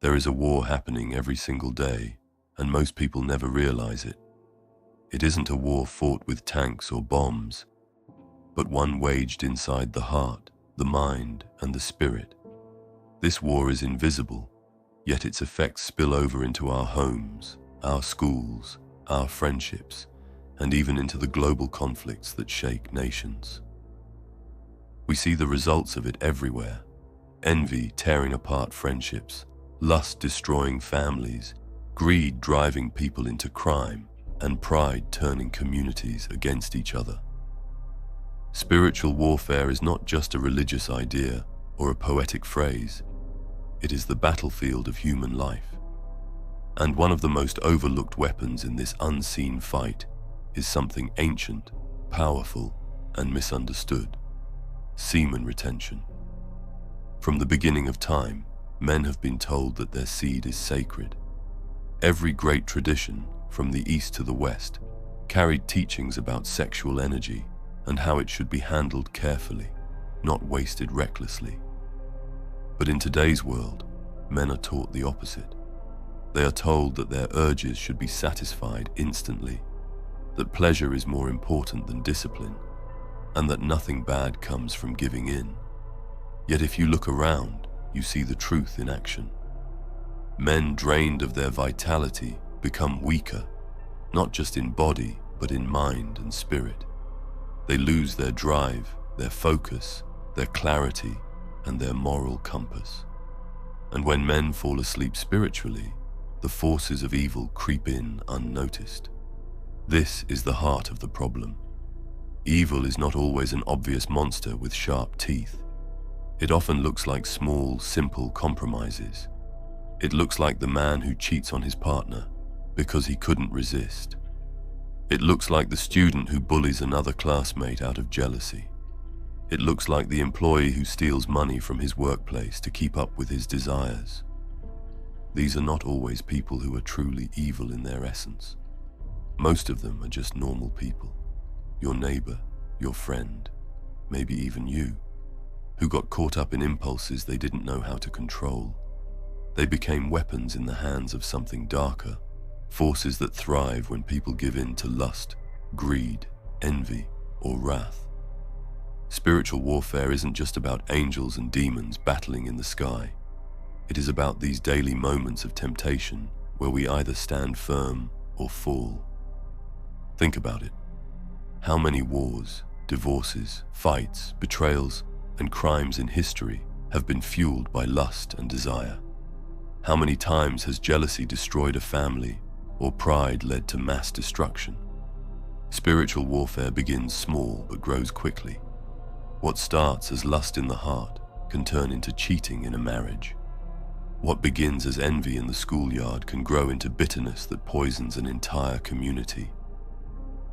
There is a war happening every single day, and most people never realize it. It isn't a war fought with tanks or bombs, but one waged inside the heart, the mind, and the spirit. This war is invisible, yet its effects spill over into our homes, our schools, our friendships, and even into the global conflicts that shake nations. We see the results of it everywhere: envy tearing apart friendships, lust destroying families, greed driving people into crime, and pride turning communities against each other. Spiritual warfare is not just a religious idea or a poetic phrase. It is the battlefield of human life. And one of the most overlooked weapons in this unseen fight is something ancient, powerful, and misunderstood: semen retention. From the beginning of time, men have been told that their seed is sacred. Every great tradition, from the east to the west, carried teachings about sexual energy and how it should be handled carefully, not wasted recklessly. But in today's world, men are taught the opposite. They are told that their urges should be satisfied instantly, that pleasure is more important than discipline, and that nothing bad comes from giving in. Yet if you look around, you see the truth in action. Men drained of their vitality become weaker, not just in body, but in mind and spirit. They lose their drive, their focus, their clarity, and their moral compass. And when men fall asleep spiritually, the forces of evil creep in unnoticed. This is the heart of the problem. Evil is not always an obvious monster with sharp teeth. It often looks like small, simple compromises. It looks like the man who cheats on his partner because he couldn't resist. It looks like the student who bullies another classmate out of jealousy. It looks like the employee who steals money from his workplace to keep up with his desires. These are not always people who are truly evil in their essence. Most of them are just normal people. Your neighbor, your friend, maybe even you, who got caught up in impulses they didn't know how to control. They became weapons in the hands of something darker, forces that thrive when people give in to lust, greed, envy, or wrath. Spiritual warfare isn't just about angels and demons battling in the sky. It is about these daily moments of temptation where we either stand firm or fall. Think about it. How many wars, divorces, fights, betrayals, and crimes in history have been fueled by lust and desire? How many times has jealousy destroyed a family or pride led to mass destruction? Spiritual warfare begins small but grows quickly. What starts as lust in the heart can turn into cheating in a marriage. What begins as envy in the schoolyard can grow into bitterness that poisons an entire community.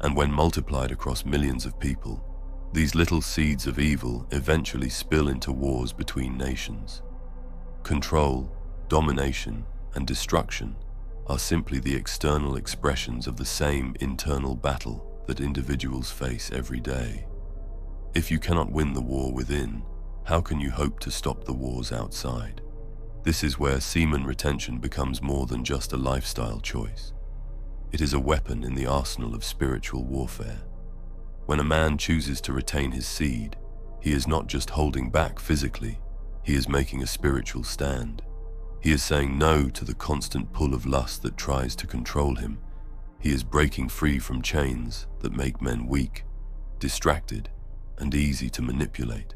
And when multiplied across millions of people, these little seeds of evil eventually spill into wars between nations. Control, domination, and destruction are simply the external expressions of the same internal battle that individuals face every day. If you cannot win the war within, how can you hope to stop the wars outside? This is where semen retention becomes more than just a lifestyle choice. It is a weapon in the arsenal of spiritual warfare. When a man chooses to retain his seed, he is not just holding back physically, he is making a spiritual stand. He is saying no to the constant pull of lust that tries to control him. He is breaking free from chains that make men weak, distracted, and easy to manipulate.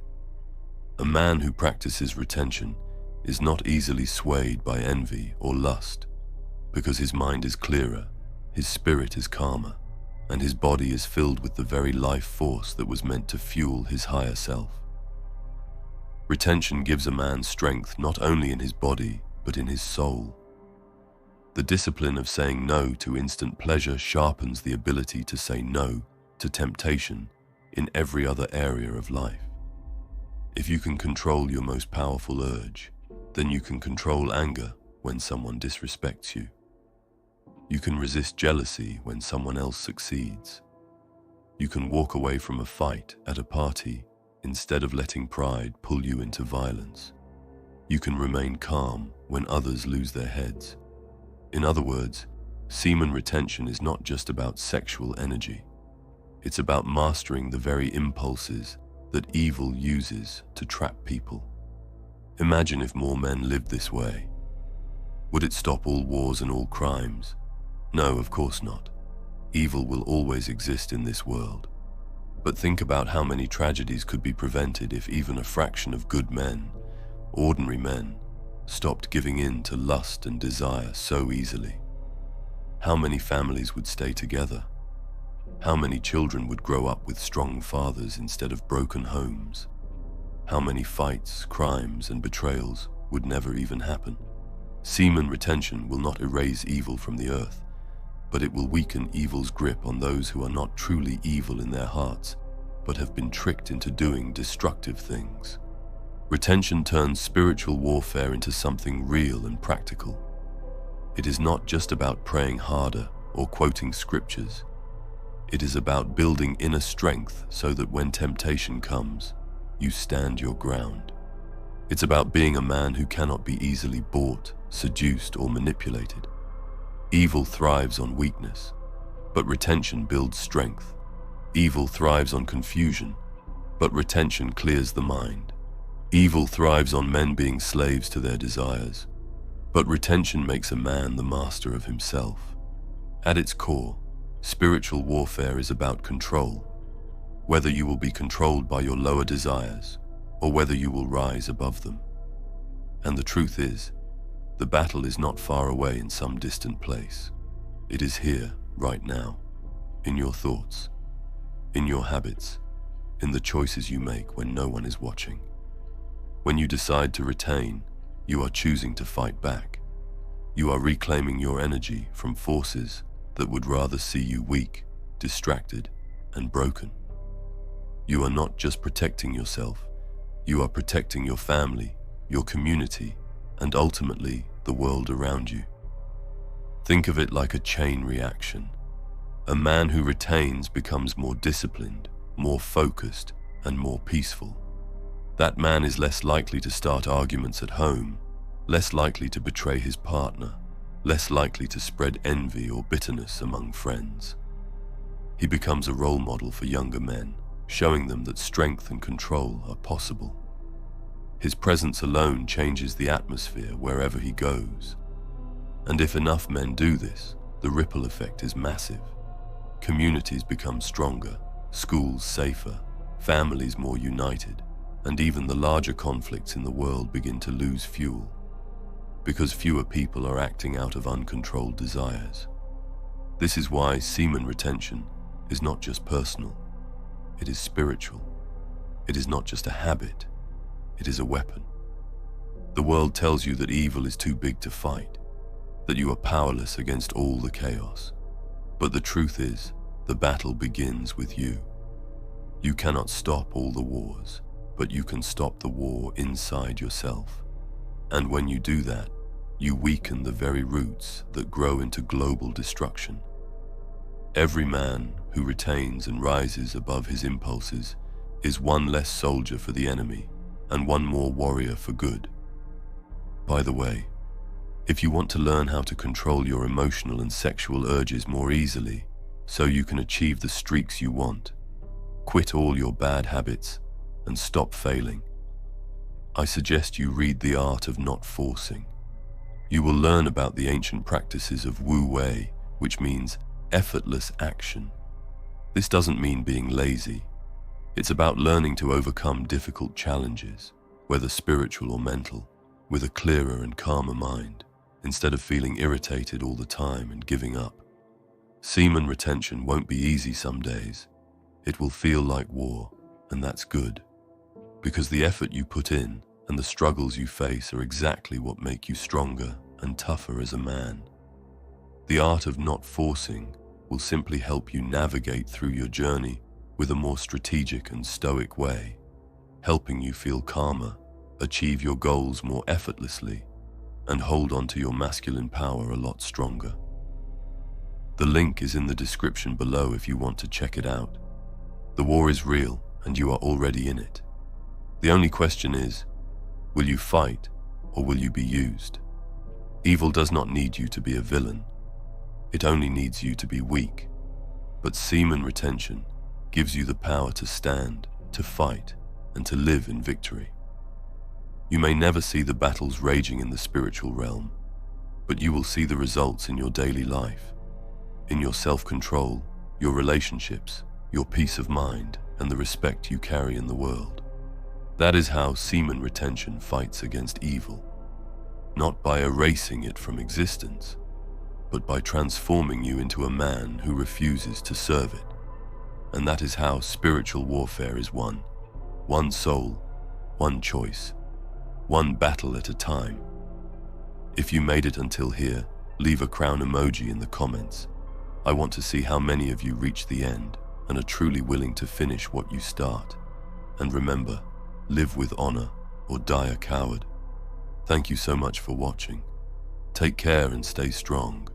A man who practices retention is not easily swayed by envy or lust, because his mind is clearer, his spirit is calmer, and his body is filled with the very life force that was meant to fuel his higher self. Retention gives a man strength not only in his body, but in his soul. The discipline of saying no to instant pleasure sharpens the ability to say no to temptation in every other area of life. If you can control your most powerful urge, then you can control anger when someone disrespects you. You can resist jealousy when someone else succeeds. You can walk away from a fight at a party instead of letting pride pull you into violence. you can remain calm when others lose their heads. In other words, semen retention is not just about sexual energy. It's about mastering the very impulses that evil uses to trap people. Imagine if more men lived this way. Would it stop all wars and all crimes? No, of course not. Evil will always exist in this world. But think about how many tragedies could be prevented if even a fraction of good men, ordinary men, stopped giving in to lust and desire so easily. How many families would stay together? How many children would grow up with strong fathers instead of broken homes? How many fights, crimes, and betrayals would never even happen? Semen retention will not erase evil from the earth, but it will weaken evil's grip on those who are not truly evil in their hearts, but have been tricked into doing destructive things. Retention turns spiritual warfare into something real and practical. It is not just about praying harder or quoting scriptures. It is about building inner strength so that when temptation comes, you stand your ground. It's about being a man who cannot be easily bought, seduced, or manipulated. Evil thrives on weakness, but retention builds strength. Evil thrives on confusion, but retention clears the mind. Evil thrives on men being slaves to their desires, but retention makes a man the master of himself. At its core, spiritual warfare is about control, whether you will be controlled by your lower desires or whether you will rise above them. And the truth is, the battle is not far away in some distant place. It is here, right now, in your thoughts, in your habits, in the choices you make when no one is watching. When you decide to retain, you are choosing to fight back. You are reclaiming your energy from forces that would rather see you weak, distracted, and broken. You are not just protecting yourself, you are protecting your family, your community, and ultimately the world around you. Think of it like a chain reaction. A man who retains becomes more disciplined, more focused, and more peaceful. That man is less likely to start arguments at home, less likely to betray his partner, less likely to spread envy or bitterness among friends. He becomes a role model for younger men, showing them that strength and control are possible. His presence alone changes the atmosphere wherever he goes. And if enough men do this, the ripple effect is massive. Communities become stronger, schools safer, families more united, and even the larger conflicts in the world begin to lose fuel, because fewer people are acting out of uncontrolled desires. This is why semen retention is not just personal, it is spiritual. It is not just a habit, it is a weapon. The world tells you that evil is too big to fight, that you are powerless against all the chaos. But the truth is, the battle begins with you. You cannot stop all the wars, but you can stop the war inside yourself. And when you do that, you weaken the very roots that grow into global destruction. Every man who retains and rises above his impulses is one less soldier for the enemy and one more warrior for good. By the way, if you want to learn how to control your emotional and sexual urges more easily so you can achieve the streaks you want, quit all your bad habits, and stop failing, I suggest you read The Art of Not Forcing. You will learn about the ancient practices of Wu Wei, which means effortless action. This doesn't mean being lazy. It's about learning to overcome difficult challenges, whether spiritual or mental, with a clearer and calmer mind, instead of feeling irritated all the time and giving up. Semen retention won't be easy some days. It will feel like war, and that's good, because the effort you put in and the struggles you face are exactly what make you stronger and tougher as a man. The art of not forcing will simply help you navigate through your journey with a more strategic and stoic way, helping you feel calmer, achieve your goals more effortlessly, and hold on to your masculine power a lot stronger. The link is in the description below if you want to check it out. The war is real, and you are already in it. The only question is, will you fight, or will you be used? Evil does not need you to be a villain. It only needs you to be weak. But semen retention gives you the power to stand, to fight, and to live in victory. You may never see the battles raging in the spiritual realm, but you will see the results in your daily life, in your self-control, your relationships, your peace of mind, and the respect you carry in the world. That is how semen retention fights against evil, not by erasing it from existence, but by transforming you into a man who refuses to serve it. And that is how spiritual warfare is won. One soul, one choice, one battle at a time. If you made it until here, leave a crown emoji in the comments. I want to see how many of you reach the end and are truly willing to finish what you start. And remember, live with honor or die a coward. Thank you so much for watching. Take care and stay strong.